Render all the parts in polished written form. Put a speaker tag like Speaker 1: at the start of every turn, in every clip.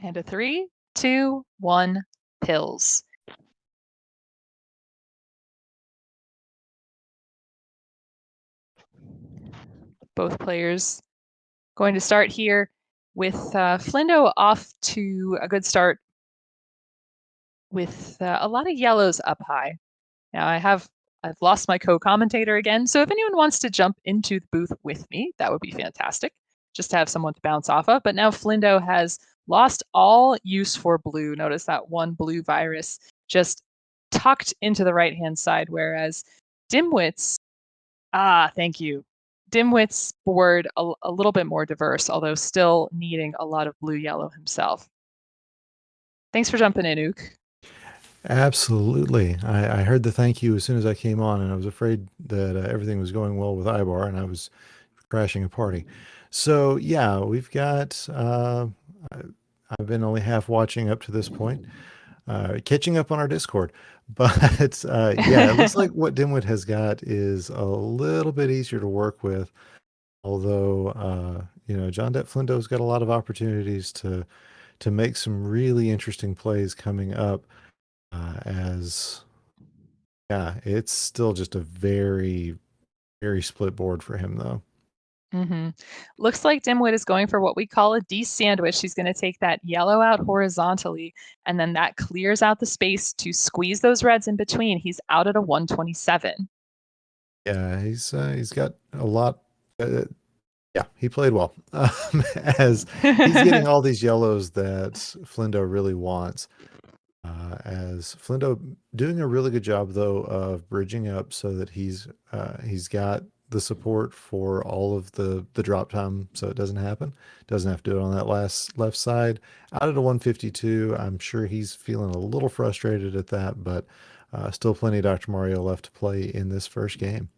Speaker 1: And a 3, 2, 1, pills. Both players going to start here with Flindo off to a good start with a lot of yellows up high. Now I've lost my co-commentator again, so if anyone wants to jump into the booth with me, that would be fantastic. Just to have someone to bounce off of. But now Flindo has lost all use for blue. Notice that one blue virus just tucked into the right-hand side, whereas Dmwit's thank you. Dmwit's board a little bit more diverse, although still needing a lot of blue-yellow himself. Thanks for jumping in, Ook.
Speaker 2: Absolutely. I heard the thank you as soon as I came on, and I was afraid that everything was going well with Ibar, and I was crashing a party. So yeah, we've got. I've been only half watching up to this point, catching up on our Discord. But yeah, it looks like what Dimwit has got is a little bit easier to work with. Although JonDatFlindo's got a lot of opportunities to make some really interesting plays coming up. As yeah, it's still just a very, very split board for him, though.
Speaker 1: Looks like Dimwit is going for what we call a D sandwich. She's going to take that yellow out horizontally, and then that clears out the space to squeeze those reds in between. He's out at a 127.
Speaker 2: Yeah, he's got a lot. Uh, yeah, he played well. As he's getting all these yellows that Flindo really wants. As Flindo doing a really good job though of bridging up so that he's got the support for all of the drop time so it doesn't happen. Doesn't have to do it on that last left side. Out at a 152, I'm sure he's feeling a little frustrated at that, but still plenty of Dr. Mario left to play in this first game.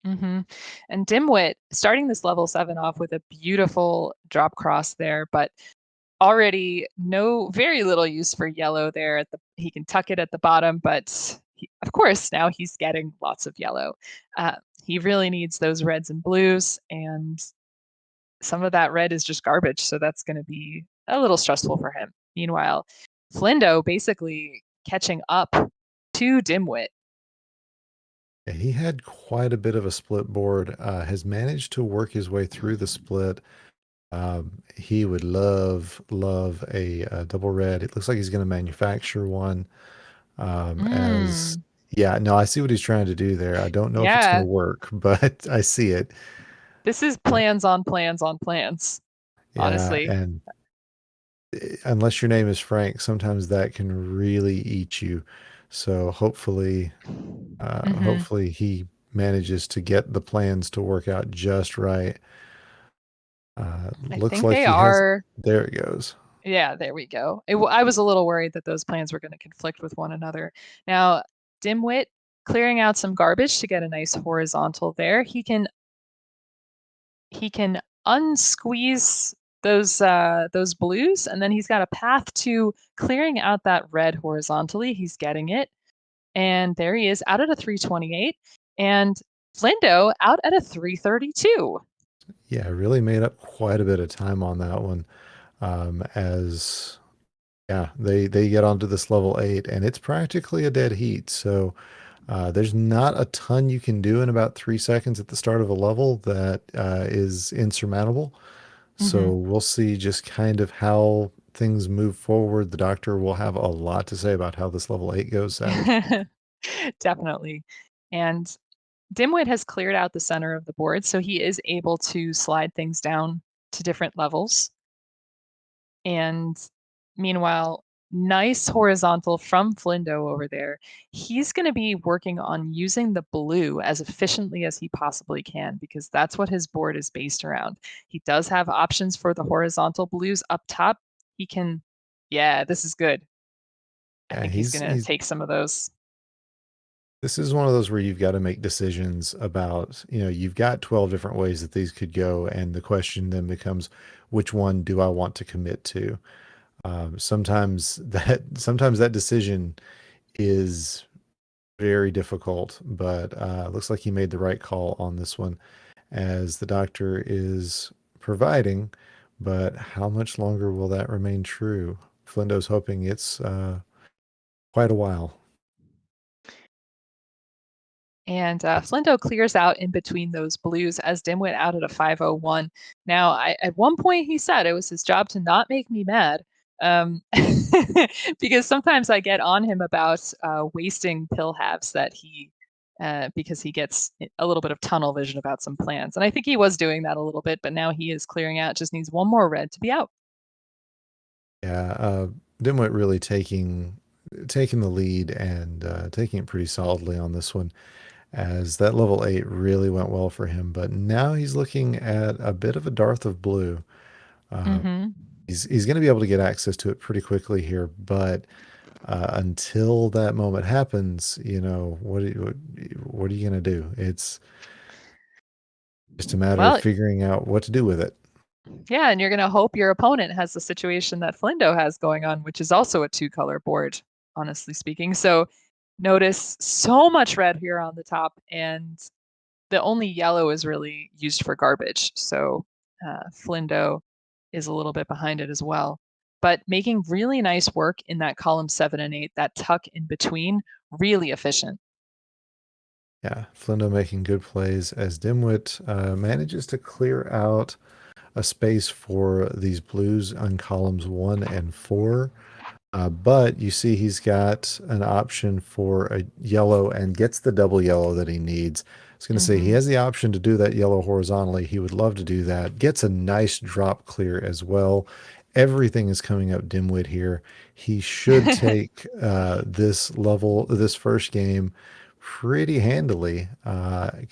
Speaker 1: And Dimwit starting this level 7 off with a beautiful drop cross there, but already very little use for yellow there. He can tuck it at the bottom, but of course now he's getting lots of yellow. He really needs those reds and blues, and some of that red is just garbage, so that's going to be a little stressful for him. Meanwhile, Flindo basically catching up to Dimwit.
Speaker 2: Yeah, he had quite a bit of a split board. Has managed to work his way through the split. He would love a double red. It looks like he's going to manufacture one. As
Speaker 1: Mm,
Speaker 2: yeah, no, I see what he's trying to do there. I don't know if it's going to
Speaker 1: yeah,
Speaker 2: work, but I see it.
Speaker 1: this is
Speaker 2: Uh,
Speaker 1: plans on plans on plans,
Speaker 2: yeah,
Speaker 1: honestly.
Speaker 2: and unless your name is Frank, sometimes that can really eat you. So
Speaker 1: hmm
Speaker 2: hopefully he manages to get the plans to work out just right.
Speaker 1: I
Speaker 2: Looks
Speaker 1: think
Speaker 2: like
Speaker 1: they
Speaker 2: he has.
Speaker 1: are.
Speaker 2: There it goes.
Speaker 1: Yeah, there we go. I was a little worried that those plans were going to conflict with one another. Now, Dimwit clearing out some garbage to get a nice horizontal there. He can unsqueeze those blues, and then he's got a path to clearing out that red horizontally. He's getting it, and there he is out at a 328, and Flindo out at a 332.
Speaker 2: Yeah, really made up quite a bit of time on that one. As yeah, they get onto this level 8, and it's practically a dead heat. So there's not a ton you can do in about 3 seconds at the start of a level that is insurmountable. So
Speaker 1: hmm
Speaker 2: we'll see just kind of how things move forward. The doctor will have a lot to say about how this level 8 goes, Savage.
Speaker 1: Definitely. And Dimwit has cleared out the center of the board, so he is able to slide things down to different levels. And meanwhile, nice horizontal from Flindo over there. He's going to be working on using the blue as efficiently as he possibly can because that's what his board is based around. He does have options for the horizontal blues up top. He can, yeah, this is good. I
Speaker 2: Yeah,
Speaker 1: think he's going to
Speaker 2: he's
Speaker 1: take some of those.
Speaker 2: this is one of those where you've got to make decisions about, you've got 12 different ways that these could go, and the question then becomes, which one do I want to commit to? Sometimes that decision is very difficult, but looks like he made the right call on this one, as the doctor is providing but how much longer will that remain true? Flindo's hoping it's quite a while.
Speaker 1: And
Speaker 2: It's
Speaker 1: Flindo clears out in between those blues as Dimwit out at a 501. Now, at one point he said it was his job to not make me mad. Um, because sometimes I get on him about wasting pill halves that because he gets a little bit of tunnel vision about some plans. And I think he was doing that a little bit, but now he is clearing out, just needs one more red to be out.
Speaker 2: Yeah, Dimwit really taking the lead and taking it pretty solidly on this one, as that level 8 really went well for him. But now he's looking at a bit of a dearth of blue. Uh,
Speaker 1: Hmm.
Speaker 2: he's going to be able to get access to it pretty quickly here, but until that moment happens, what are you going to do? It's just a matter of
Speaker 1: Well,
Speaker 2: figuring out what to do with it.
Speaker 1: yeah, and you're going to hope your opponent has the situation that Flindo has going on, which is also a two-color board, honestly speaking. So notice so much red here on the top, and the only yellow is really used for garbage. So Flindo is a little bit behind it as well. But making really nice work in that column 7 and 8, that tuck in between, really efficient.
Speaker 2: Yeah, Flindo making good plays as Dimwit manages to clear out a space for these blues on columns 1 and 4. But you see he's got an option for a yellow and gets the double yellow that he needs. I was going to say he
Speaker 1: Hmm.
Speaker 2: has the option to do that yellow horizontally. He would love to do that. Gets a nice drop clear as well. Everything is coming up Dimwit here. He should take this first game pretty handily,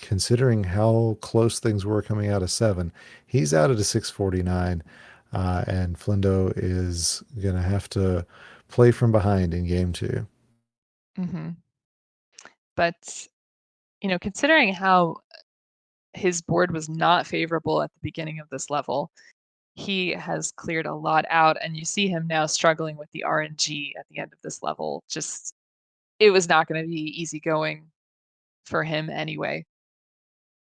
Speaker 2: considering how close things were coming out of 7. He's out at a 649, and Flindo is going to have to play from behind in game 2.
Speaker 1: Hmm. But, considering how his board was not favorable at the beginning of this level, he has cleared a lot out, and you see him now struggling with the RNG at the end of this level. Just it was not going to be easy going for him anyway.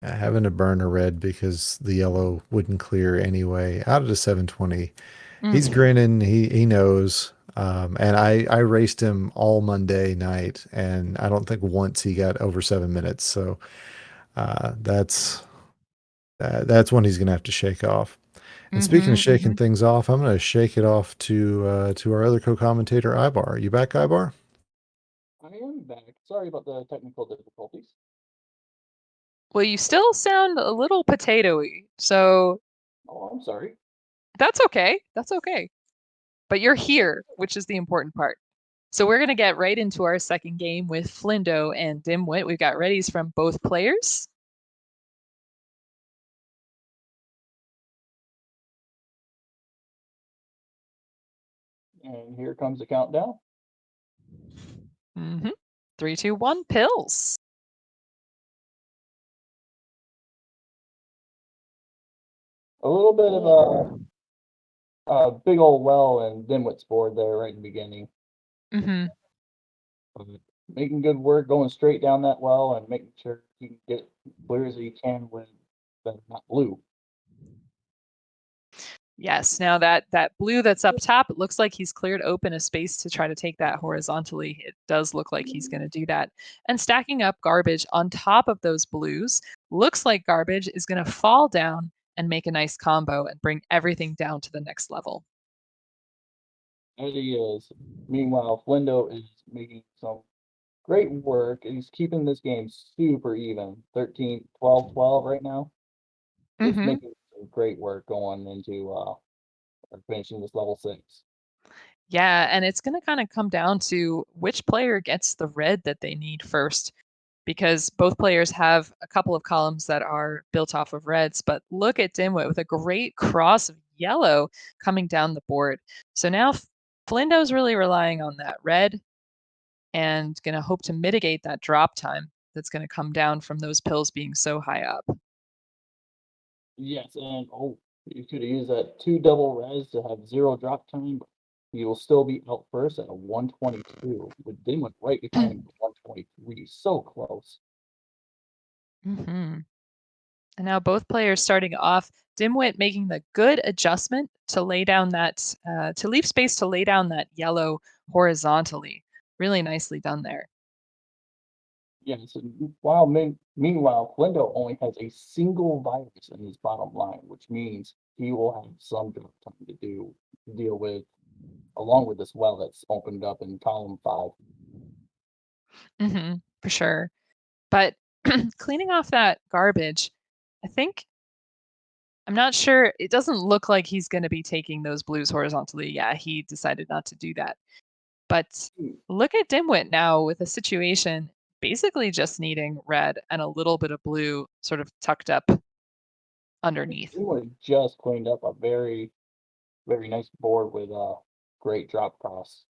Speaker 2: Having to burn a red because the yellow wouldn't clear anyway. Out of the 720, he's
Speaker 1: Mm.
Speaker 2: grinning. He knows. And I raced him all Monday night, and I don't think once he got over 7 minutes. So that's one he's going to have to shake off. And speaking of
Speaker 1: Mhm,
Speaker 2: shaking
Speaker 1: mhm.
Speaker 2: things off, I'm going to shake it off to our other co-commentator, Ibar. You back, Ibar?
Speaker 3: I am back. Sorry about the technical difficulties.
Speaker 1: Well, you still sound a little potatoey, so
Speaker 3: Oh, I'm sorry.
Speaker 1: that's okay. That's okay. But you're here, which is the important part. So we're gonna get right into our second game with Flindo and Dimwit. We've got readies from both players.
Speaker 3: And here comes the countdown.
Speaker 1: Hmm. 3, 2, 1, pills.
Speaker 3: A little bit of a big old well and Dimwit's board there right in the beginning.
Speaker 1: Hmm.
Speaker 3: But making good work going straight down that well and making sure he can get clear as he can with the not blue.
Speaker 1: Yes. Now that blue that's up top, it looks like he's cleared open a space to try to take that horizontally. It does look like he's going to do that. And stacking up garbage on top of those blues looks like garbage is going to fall down and make a nice combo and bring everything down to the next level.
Speaker 3: As he is. Meanwhile, Flindo is making some great work. He's keeping this game super even. 13, 12, 12 right now. Just
Speaker 1: Hmm.
Speaker 3: making some great work going into or finishing this level 6.
Speaker 1: Yeah, and it's going to kind of come down to which player gets the red that they need first, because both players have a couple of columns that are built off of reds. But look at Dimwit with a great cross of yellow coming down the board. So now Flindo's really relying on that red and going to hope to mitigate that drop time that's going to come down from those pills being so high up.
Speaker 3: Yes, and oh, you could have used that 2 double res to have 0 drop time, but you will still be out first at a 122, with Dimwit right behind him at 123. So close.
Speaker 1: Hmm. And now both players starting off, Dmwit making the good adjustment to lay down that, to leave space to lay down that yellow horizontally. Really nicely done there.
Speaker 3: Yes, and meanwhile, Flindo only has a single virus in his bottom line, which means he will have some time to deal with, along with this well that's opened up in column 5.
Speaker 1: For sure. But cleaning off that garbage, I think I'm not sure. It doesn't look like he's going to be taking those blues horizontally. Yeah, he decided not to do that. But
Speaker 3: Hmm,
Speaker 1: look at Dimwit now with a situation basically just needing red and a little bit of blue sort of tucked up underneath.
Speaker 3: Dimwit just cleaned up a very, very nice board with a great drop cross,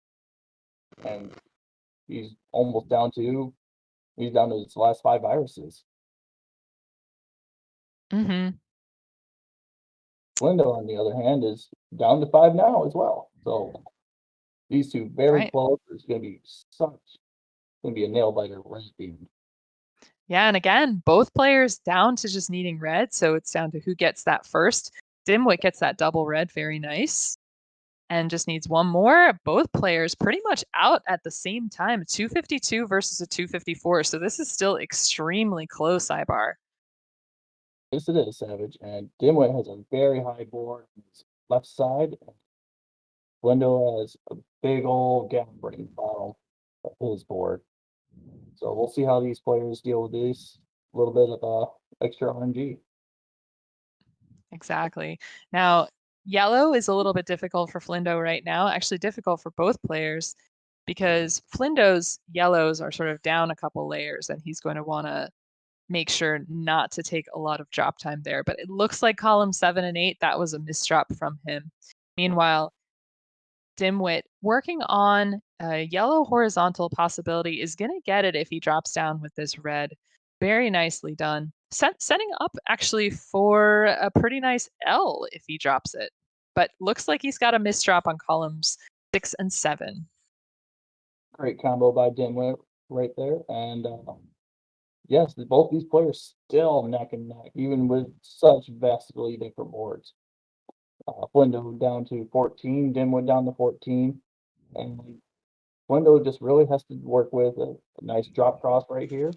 Speaker 3: and he's almost down to his last 5 viruses.
Speaker 1: hmm
Speaker 3: Flindo, on the other hand, is down to 5 now as well. So these two very
Speaker 1: Right.
Speaker 3: close. It's gonna be a nail biter right at the end.
Speaker 1: Yeah. And again, both players down to just needing red. So it's down to who gets that first. Dimwit gets that double red. Very nice. And just needs one more. Both players pretty much out at the same time. 252 versus a 254. So this is still extremely close, Ibar.
Speaker 3: Yes, it is, Savage, and Dimwit has a very high board on his left side, and Flindo has a big old gap right in the bottom of his board. So we'll see how these players deal with this little bit of extra RNG.
Speaker 1: Exactly. Now, yellow is a little bit difficult for Flindo right now, actually difficult for both players because Flindo's yellows are sort of down a couple layers and he's going to want to make sure not to take a lot of drop time there. But it looks like column 7 and 8, that was a misdrop from him. Meanwhile, Dimwit working on a yellow horizontal possibility is going to get it if he drops down with this red. Very nicely done. Setting up actually for a pretty nice L if he drops it. But looks like he's got a misdrop on columns 6 and 7.
Speaker 3: Great combo by Dimwit right there, and yes, both these players still neck and neck, even with such vastly different boards. Flindo down to 14, Dimwit down to 14, and Flindo just really has to work with a nice drop cross right here.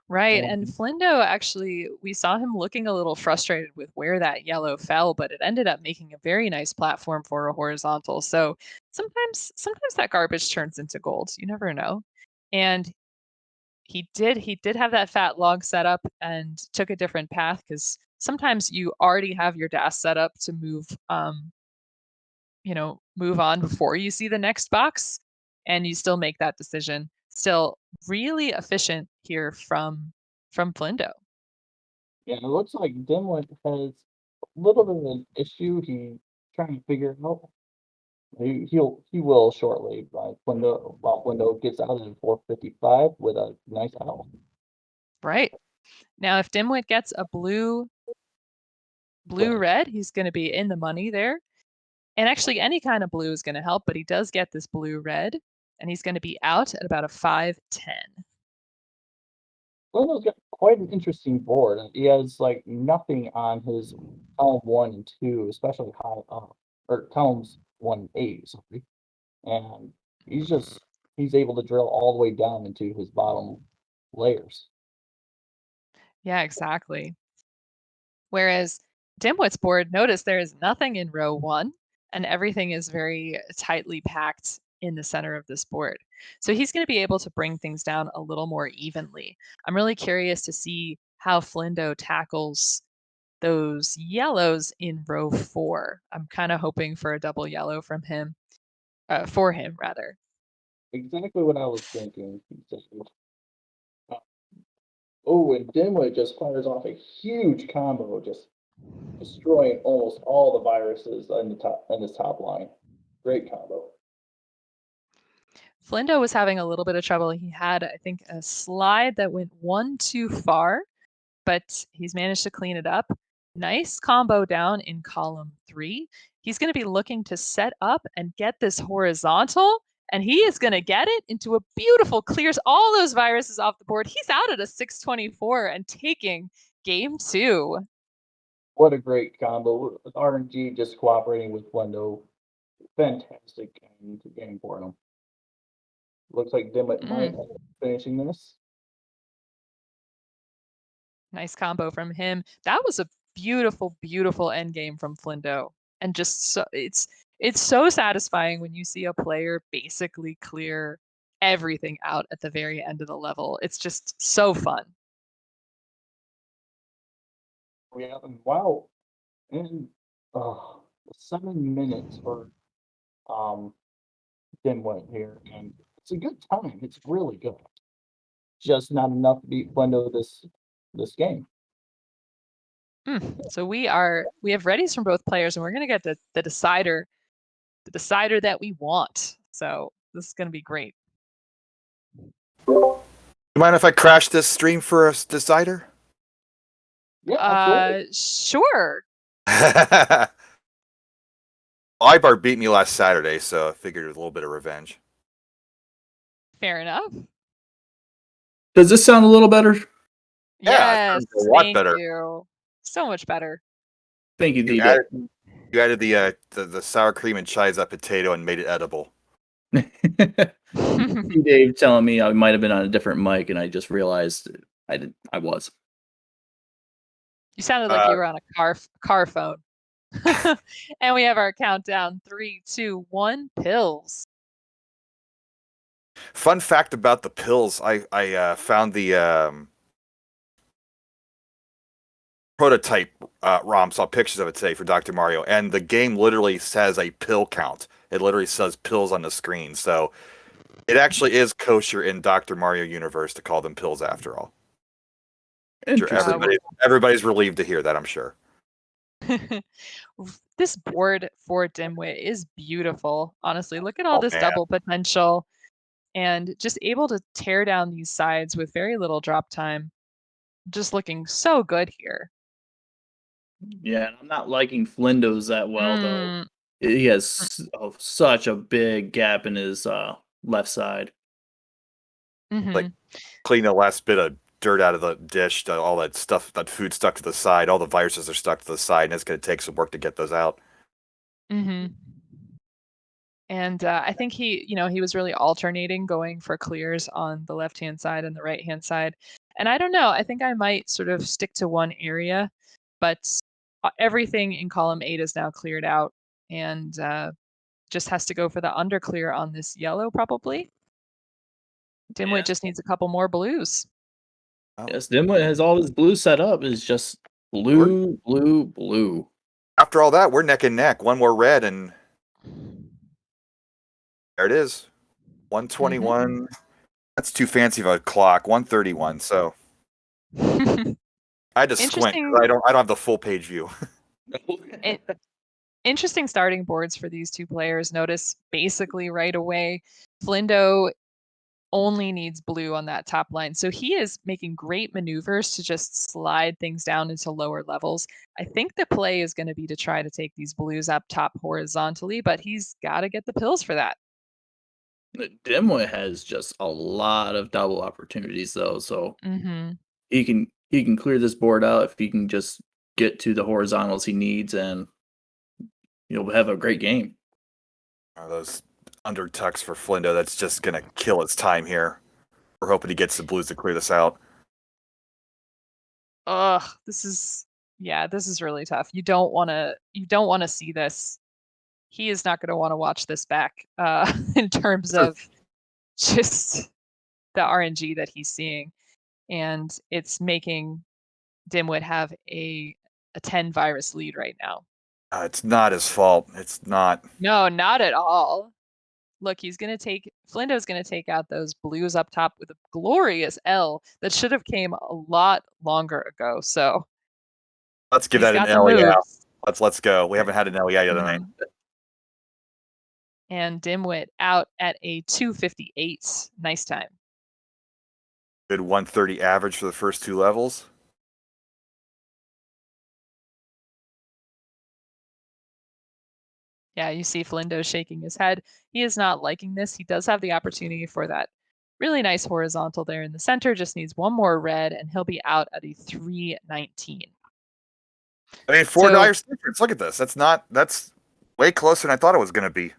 Speaker 1: Right. And
Speaker 3: And
Speaker 1: Flindo actually, we saw him looking a little frustrated with where that yellow fell, but it ended up making a very nice platform for a horizontal. So sometimes that garbage turns into gold. You never know. And he did have that fat log set up and took a different path because sometimes you already have your dash set up to move on before you see the next box and you still make that decision. Still really efficient here from Flindo.
Speaker 3: yeah, it looks like Dimwit has a little bit of an issue he's trying to figure out. He will shortly, while Flindo gets out of 455 with a nice L.
Speaker 1: Right. Now if Dimwit gets a blue
Speaker 3: Right.
Speaker 1: red, he's going to be in the money there. And actually any kind of blue is going to help, but he does get this blue red and he's going to be out at about a 5-10.
Speaker 3: Flindo's got quite an interesting board. He has like nothing on his column 1 and 2, especially high up, or columns 1 and 8, sorry. And he's able to drill all the way down into his bottom layers.
Speaker 1: Yeah, exactly. Whereas Dimwit's board, notice there is nothing in row 1 and everything is very tightly packed in the center of this board. So he's going to be able to bring things down a little more evenly. I'm really curious to see how Flindo tackles those yellows in row 4. I'm kind of hoping for a double yellow from him, for him rather.
Speaker 3: Exactly what I was thinking. Uh, Oh, and Dimwit just fires off a huge combo, just destroying almost all the viruses in this top line. Great combo.
Speaker 1: Flindo was having a little bit of trouble. He had, I think, a slide that went one too far, but he's managed to clean it up. Nice combo down in column 3. He's going to be looking to set up and get this horizontal, and he is going to get it into a beautiful, clears all those viruses off the board. He's out at a 624 and taking Game 2.
Speaker 3: What a great combo. With RNG just cooperating with Flendo. Fantastic game for him. Looks like Dimwit might end
Speaker 1: Mm,
Speaker 3: up finishing this.
Speaker 1: nice combo from him. That was a beautiful, beautiful end game from Flindo. And just so it's so satisfying when you see a player basically clear everything out at the very end of the level. It's just so fun.
Speaker 3: Yeah, and wow. And 7 minutes for um Dimwit here. And it's a good time. It's really good. Just not enough to beat Flendo this game.
Speaker 1: So we have readies from both players, and we're gonna get the decider that we want. So this is gonna be great.
Speaker 4: You mind if I crash this stream for a decider?
Speaker 3: Yeah, absolutely.
Speaker 1: Sure.
Speaker 4: Ibar beat me last Saturday, so I figured it was a little bit of revenge.
Speaker 1: Fair enough.
Speaker 5: Does this sound a little better?
Speaker 4: Yeah, it
Speaker 1: Yes,
Speaker 4: sounds a lot
Speaker 1: thank
Speaker 4: better.
Speaker 1: you. So much better.
Speaker 5: Thank you,
Speaker 4: You
Speaker 5: D-Dave.
Speaker 4: added the sour cream and chives up potato and made it edible.
Speaker 5: D-Dave telling me I might have been on a different mic, and I just realized I was.
Speaker 1: You sounded like you were on a car phone. And we have our countdown. 3, 2, 1, pills.
Speaker 4: Fun fact about the pills: I found the prototype ROM, saw pictures of it today for Dr. Mario, and the game literally says a pill count. It literally says pills on the screen, so it actually is kosher in Dr. Mario universe to call them pills after all. Sure,
Speaker 5: Interesting.
Speaker 4: everybody's relieved to hear that, I'm sure.
Speaker 1: This board for Dmwit is beautiful. Honestly, look at all
Speaker 4: Oh,
Speaker 1: this
Speaker 4: man.
Speaker 1: double potential and just able to tear down these sides with very little drop time. Just looking so good here.
Speaker 5: Yeah, and I'm not liking Flindo's that well, though.
Speaker 1: Mm,
Speaker 5: He has such a big gap in his left side.
Speaker 4: Like,
Speaker 1: mhm,
Speaker 4: clean the last bit of dirt out of the dish, all that stuff, that food stuck to the side, all the viruses are stuck to the side, and it's going to take some work to get those out.
Speaker 1: mhm. And I think he was really alternating going for clears on the left-hand side and the right-hand side. And I don't know, I think I might sort of stick to one area, but everything in column 8 is now cleared out and just has to go for the underclear on this yellow probably. Dimwit
Speaker 5: Yeah.
Speaker 1: just needs a couple more blues.
Speaker 4: Oh.
Speaker 5: Yes, Dimwit has all his blue set up. Is just blue, blue, blue.
Speaker 4: After all that, we're neck and neck. One more red, and there it is. 121. That's too fancy of a clock. 131. So I had to squint. 'Cause
Speaker 1: Interesting.
Speaker 4: I don't have the full page view.
Speaker 1: in- Interesting starting boards for these two players. Notice basically right away, Flindo only needs blue on that top line. So he is making great maneuvers to just slide things down into lower levels. I think the play is going to be to try to take these blues up top horizontally, but he's got to get the pills for that.
Speaker 5: Dimwit has just a lot of double opportunities, though, so
Speaker 1: Mm-hmm.
Speaker 5: he can clear this board out if he can just get to the horizontals he needs, and you'll have a great game.
Speaker 4: Those undertucks for Flindo, that's just going to kill its time here. We're hoping he gets the blues to clear this out.
Speaker 1: Ugh, this is really tough. You don't want to see this. He is not going to want to watch this back in terms of just the RNG that he's seeing, and it's making Dimwit have a 10 virus lead right now.
Speaker 4: It's not his fault. It's not.
Speaker 1: No, not at all. Look, Flindo's gonna take out those blues up top with a glorious L that should have came a lot longer ago. So
Speaker 4: Let's give
Speaker 1: he's
Speaker 4: that an
Speaker 1: got the
Speaker 4: L. Yeah.
Speaker 1: moves.
Speaker 4: Let's go. We haven't had an L yet tonight.
Speaker 1: And Dimwit out at a 258. Nice time.
Speaker 4: Good 130 average for the first two levels.
Speaker 1: Yeah, you see Flindo shaking his head. He is not liking this. He does have the opportunity for that Really nice horizontal there in the center. Just needs one more red, and he'll be out at a 319.
Speaker 4: I mean, 4 Dyer's difference. Look at this. That's way closer than I thought it was going to be.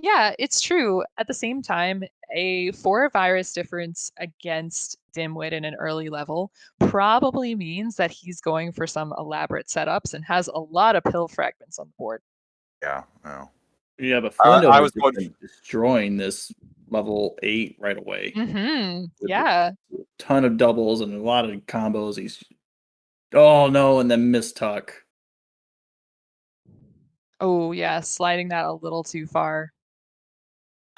Speaker 1: Yeah, it's true. At the same time, a 4 virus difference against Dmwit in an early level probably means that he's going for some elaborate setups and has a lot of pill fragments on the board.
Speaker 4: Yeah, no.
Speaker 5: Yeah, but Flindo
Speaker 4: I
Speaker 5: was
Speaker 4: was going
Speaker 5: destroying this level 8 right away.
Speaker 1: Yeah.
Speaker 5: A ton of doubles and a lot of combos. Oh no, and then mistuck.
Speaker 1: Oh, yeah, sliding that a little too far.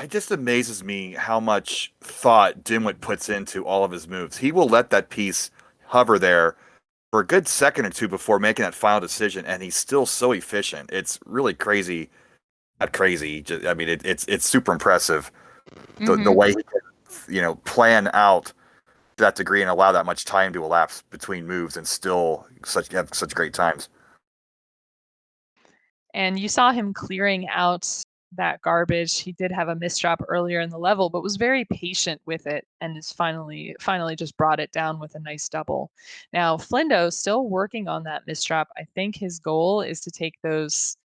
Speaker 4: It just amazes me how much thought Dmwit puts into all of his moves. He will let that piece hover there for a good second or two before making that final decision, and he's still so efficient. It's really crazy. Not crazy. I mean, it's super impressive the way he can, plan out to that degree and allow that much time to elapse between moves and still have such great times.
Speaker 1: And you saw him clearing out that garbage. He did have a misdrop earlier in the level, but was very patient with it and is finally just brought it down with a nice double. Now, Flindo's still working on that misdrop. I think his goal is to take those.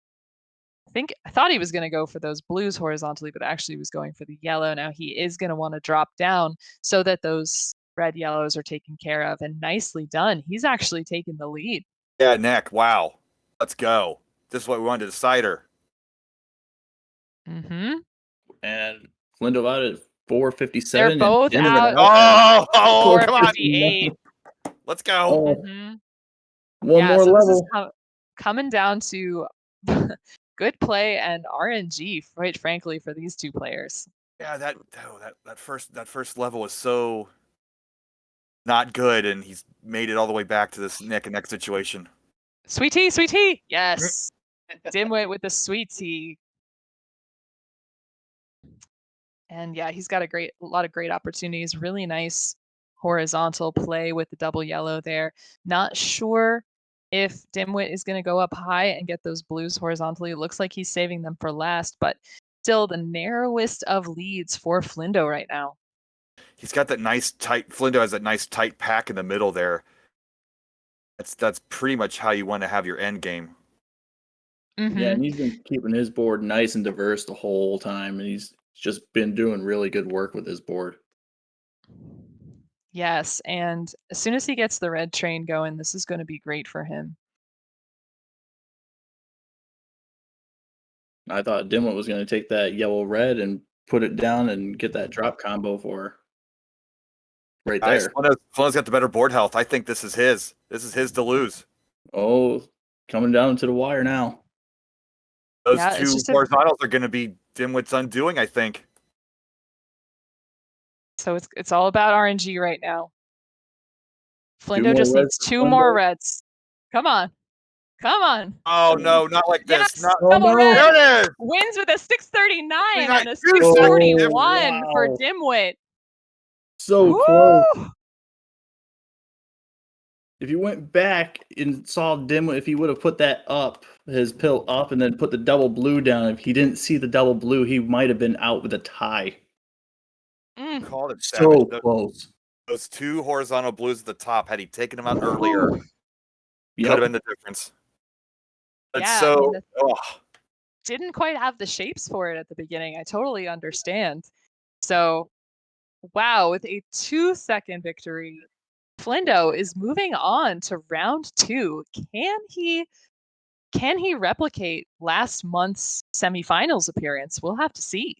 Speaker 1: I thought he was going to go for those blues horizontally, but actually was going for the yellow. Now he is going to want to drop down so that those red yellows are taken care of, and nicely done. He's actually taken the lead.
Speaker 4: Yeah, Nick. Wow. Let's go. This is what we wanted to decider.
Speaker 1: And
Speaker 5: Flindo out at 457.
Speaker 1: They're both out.
Speaker 4: Oh, come on.
Speaker 1: 458.
Speaker 4: Let's go.
Speaker 5: One more level.
Speaker 1: This is coming down to good play and RNG, quite frankly, for these two players.
Speaker 4: Yeah, that first level was so not good, and he's made it all the way back to this neck and neck situation.
Speaker 1: Sweet tea. Yes. Dmwit with the sweet tea. And yeah, he's got a lot of great opportunities. Really nice horizontal play with the double yellow there. Not sure if Dmwit is going to go up high and get those blues horizontally. It looks like he's saving them for last, but still the narrowest of leads for Flindo right now.
Speaker 4: He's got that nice tight. Flindo has that nice tight pack in the middle there. That's pretty much how you want to have your end game.
Speaker 5: Yeah, and he's been keeping his board nice and diverse the whole time, and he's just been doing really good work with his board.
Speaker 1: Yes, and as soon as he gets the red train going, this is going to be great for him.
Speaker 5: I thought Dmwit was going to take that yellow-red and put it down and get that drop combo for right there.
Speaker 4: Flindo's got the better board health. I think this is his. This is his to lose.
Speaker 5: Oh, coming down to the wire now.
Speaker 4: Those two horizontals are going to be Dmwit's undoing, I think.
Speaker 1: So it's all about RNG right now. Flindo just needs 2 more reds. Come on.
Speaker 4: Oh no, not like this.
Speaker 1: Yes,
Speaker 4: double red. There it is.
Speaker 1: Wins with a 639 and a 641 for Dmwit.
Speaker 5: So close. If you went back and saw Dmwit, if he would have put that up, his pill up, and then put the double blue down, if he didn't see the double blue, he might have been out with a tie.
Speaker 4: Called it
Speaker 5: so close.
Speaker 4: Those 2 horizontal blues at the top, had he taken them out earlier, could have been the difference.
Speaker 1: Didn't quite have the shapes for it at the beginning. I totally understand. So, wow, with a 2-second victory, Flindo is moving on to round 2. Can he replicate last month's semifinals appearance? We'll have to see.